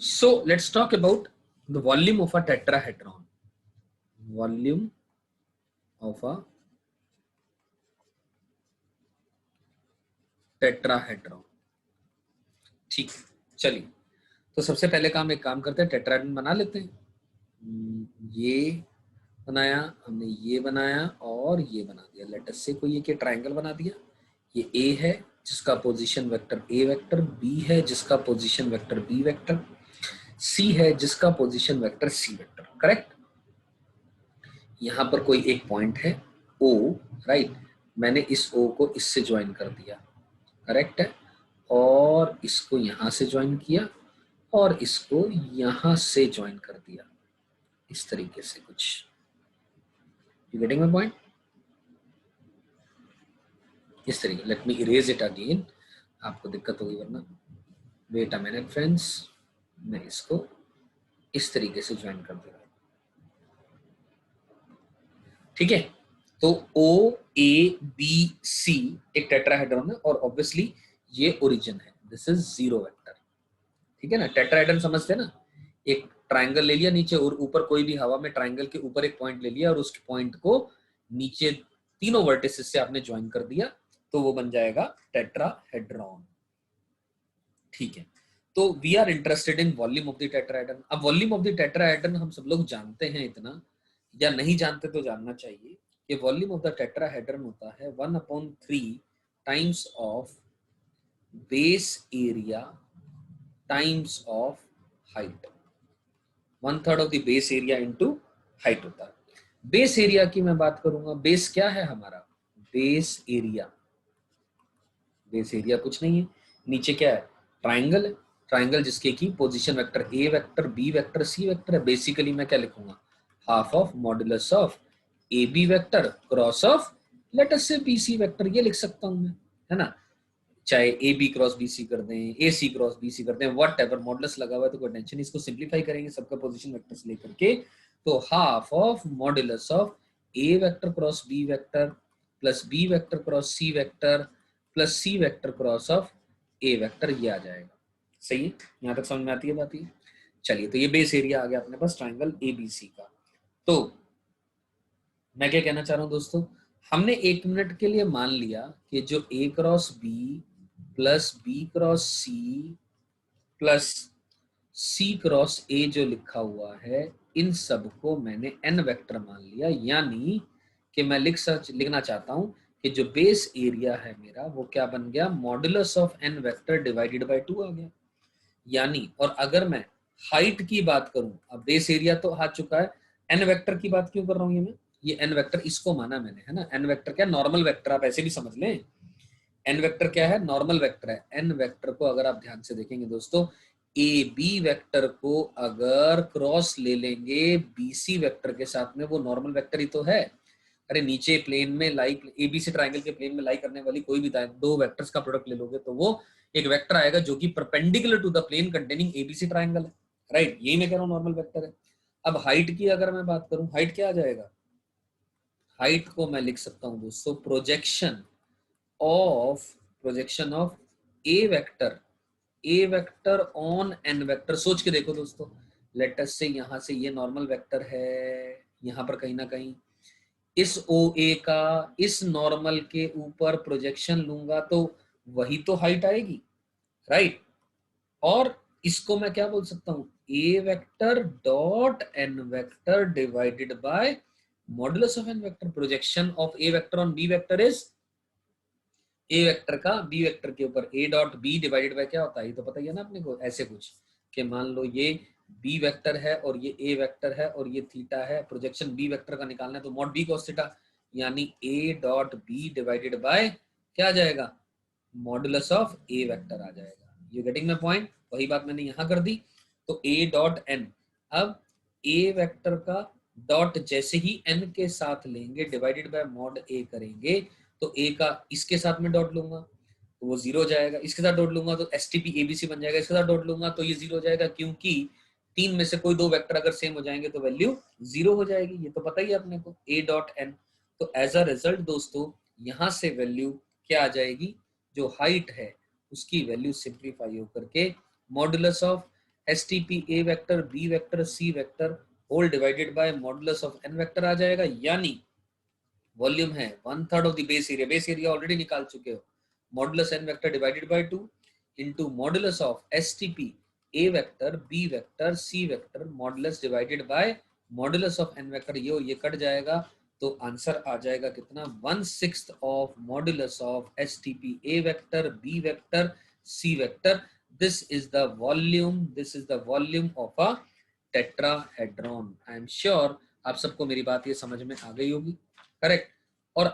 So let's talk about the volume of a tetrahedron. Volume of a tetrahedron. ठीक, चलिए तो सबसे पहले एक काम करते हैं, टेट्राहेड्रन बना लेते हैं। ये बनाया हमने, ये बनाया और ये बना दिया। लेट अस से कोई एक ट्रायंगल बना दिया। ये ए है जिसका position vector A vector, B है जिसका position vector B vector, C है जिसका position vector C vector. Correct. यहां पर कोई एक पॉइंट है ओ, राइट। मैंने इस ओ को इससे ज्वाइन कर दिया, करेक्ट है। और इसको यहां से ज्वाइन किया और इसको यहां से ज्वाइन कर दिया, इस तरीके से कुछ। You getting my point? इस तरीके। Let me erase it again, आपको दिक्कत होगी वरना। वेट अ मिनट फ्रेंड्स, मैं इसको इस तरीके से ज्वाइन कर दे रहा हूं, ठीक है। तो ओ ए बी सी एक टेट्राहेड्रन है और ऑब्वियसली ये ओरिजिन है। दिस इज जीरो वेक्टर, ठीक है ना। टेट्राहेड्रन समझते हैं ना, एक ट्रायंगल ले लिया नीचे और ऊपर, कोई भी हवा में ट्रायंगल के ऊपर एक पॉइंट ले लिया और उस पॉइंट को नीचे तीनों वर्टिसेस से आपने ज्वाइन कर दिया, तो वो बन जाएगा टेट्राहेड्रॉन, ठीक है। तो we are interested in volume of the tetrahedron. अब वॉल्यूम ऑफ द टेट्राहेड्रन हम सब लोग जानते हैं इतना, या नहीं जानते तो जानना चाहिए कि वॉल्यूम ऑफ द टेट्राहेड्रन होता है 1/3 times of base area times of height. 1/3 of the base area into height होता है। बेस एरिया की मैं बात करूंगा, बेस क्या है हमारा? बेस एरिया, बेस एरिया कुछ नहीं है, नीचे क्या है? ट्राइंगल है। ट्राइंगल जिसके की position vector A vector B vector C vector है। बेसिकली मैं क्या लिखूंगा? Half of modulus of A B vector cross of let us say B C vector, ये लिख सकता हूं मैं, है ना। चाहे A B cross B C कर दें, ए सी क्रॉस बी सी कर दें, वट एवर, मॉडुलस लगा हुआ है तो कोई टेंशन। इसको सिंप्लीफाई करेंगे सबका पोजीशन वेक्टर से लेकर के, तो half of modulus of A vector cross B vector plus B vector cross C vector plus C vector cross of A vector, ये आ जाएगा। सही है, यहां तक समझ में आती है बात ये? चलिए, तो ये बेस एरिया आ गया अपने पास ट्राइंगल ए बी सी का। तो मैं क्या कहना चाह रहा हूं दोस्तों, हमने एक मिनट के लिए मान लिया कि जो A cross B plus B cross C plus C cross A जो लिखा हुआ है, इन सब को मैंने एन वेक्टर मान लिया। यानी कि मैं लिखना चाहता हूं कि जो बेस एरिया है मेरा वो क्या बन गया? Modulus of N vector divided by 2 आ गया। यानी, और अगर मैं हाइट की बात करूं, अब बेस एरिया तो आ चुका है, एन वेक्टर की बात क्यों कर रहा हूं मैं? ये एन वेक्टर इसको माना मैंने, है ना। एन वेक्टर क्या? नॉर्मल वेक्टर, आप ऐसे भी समझ लें। एन वेक्टर क्या है? नॉर्मल वेक्टर है। एन वेक्टर को अगर आप ध्यान से देखेंगे दोस्तों, ए बी वेक्टर को अगर क्रॉस ले लेंगे बी सी वेक्टर के साथ में, वो नॉर्मल वेक्टर ही तो है। अरे नीचे प्लेन में लाई, एबीसी ट्रायंगल के प्लेन में लाई करने वाली कोई भी दो वेक्टर्स का प्रोडक्ट ले लोगे तो वो एक वेक्टर आएगा जो कि perpendicular to the plane containing ABC triangle है, राइट। यही मैं कह रहा हूं, नॉर्मल वेक्टर है। अब हाइट की अगर मैं बात करूं, हाइट क्या आ जाएगा? हाइट को मैं लिख सकता हूं दोस्तों projection of A vector on an vector. सोच के देखो दोस्तों, लेट अस से यहां से ये नॉर्मल वेक्टर है, यहां पर कहीं ना कहीं इस ओ ए का इस नॉर्मल के ऊपर प्रोजेक्शन लूंगा तो वही तो हाइट आएगी, राइट। और इसको मैं क्या बोल सकता हूं? A vector dot N vector divided by modulus of N vector. Projection of A vector on B vector is A vector का बी वेक्टर के ऊपर A dot B divided by क्या होता है? ये तो पता ही है ना अपने को। ऐसे कुछ कि मान लो ये बी वेक्टर है और ये ए वेक्टर है और ये थीटा है, प्रोजेक्शन बी वेक्टर का निकालना है तो मॉड बी cos थीटा, यानी A dot B divided by क्या आ जाएगा? मॉडुलस ऑफ ए वेक्टर आ जाएगा। You getting my point? वही बात मैंने यहां कर दी। तो ए डॉट एन, अब ए वेक्टर का डॉट जैसे ही एन के साथ लेंगे डिवाइडेड बाय मॉड ए करेंगे, तो ए का इसके साथ में डॉट लूंगा तो वो 0 हो जाएगा, इसके साथ डॉट लूंगा तो एसटीपी एबीसी बन जाएगा, इसके साथ डॉट लूंगा तो ये 0 हो जाएगा, क्योंकि तीन में से कोई दो वेक्टर अगर सेम हो जाएंगे तो वैल्यू 0 हो जाएगी। ये तो पता ही है अपने को, ए डॉट एन। तो एज अ रिजल्ट दोस्तों यहां से वैल्यू क्या आ जाएगी? जो हाइट है उसकी वैल्यू सिंप्लीफाई होकर के modulus of STP A vector B vector C vector whole divided by modulus of n vector आ जाएगा, यानी वॉल्यूम है 1/3 of the base area already निकाल चुके हो, modulus n vector divided by 2 into modulus of STP A vector B vector C vector modulus divided by modulus of n vector, ये cut जाएगा तो आंसर आ जाएगा कितना 1/6 of modulus of STP A vector B vector C vector. This is the volume of a tetrahedron. I am sure आप सबको मेरी बात ये समझ में आ गई होगी, करेक्ट। और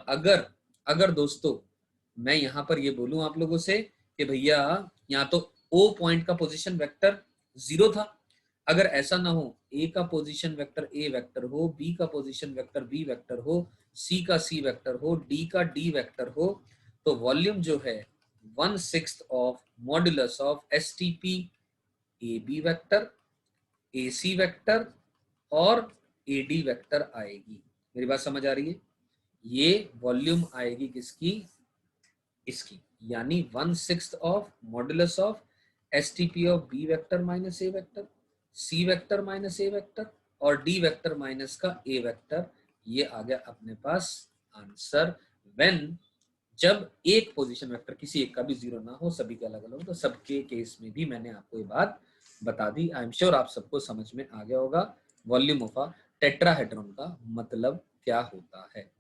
अगर दोस्तों मैं यहाँ पर ये बोलूं आप लोगों से कि भैया यहाँ तो O पॉइंट का पोजीशन वेक्टर 0 था, अगर ऐसा ना हो A का पोजीशन वेक्टर A वेक्टर हो, B का पोजीशन वेक्टर B वेक्टर हो, C का C वेक्टर हो, D का D वेक्टर हो, तो वॉल्यूम जो है 1/6 of modulus of STP AB vector AC vector और AD वेक्टर आएगी। मेरी बात समझ आ रही है? ये वॉल्यूम आएगी किसकी, इसकी, यानी 1/6 of modulus of STP of B vector minus A vector, C vector minus A vector और D वेक्टर माइनस का A वेक्टर। ये आ गया अपने पास आंसर व्हेन, जब एक पोजीशन वेक्टर किसी एक का भी 0 ना हो, सभी के अलग अलग हो, तो सबके केस में भी मैंने आपको ये बात बता दी। आई एम श्योर आप सबको समझ में आ गया होगा वॉल्यूम ऑफ अ टेट्राहेड्रॉन का मतलब क्या होता है।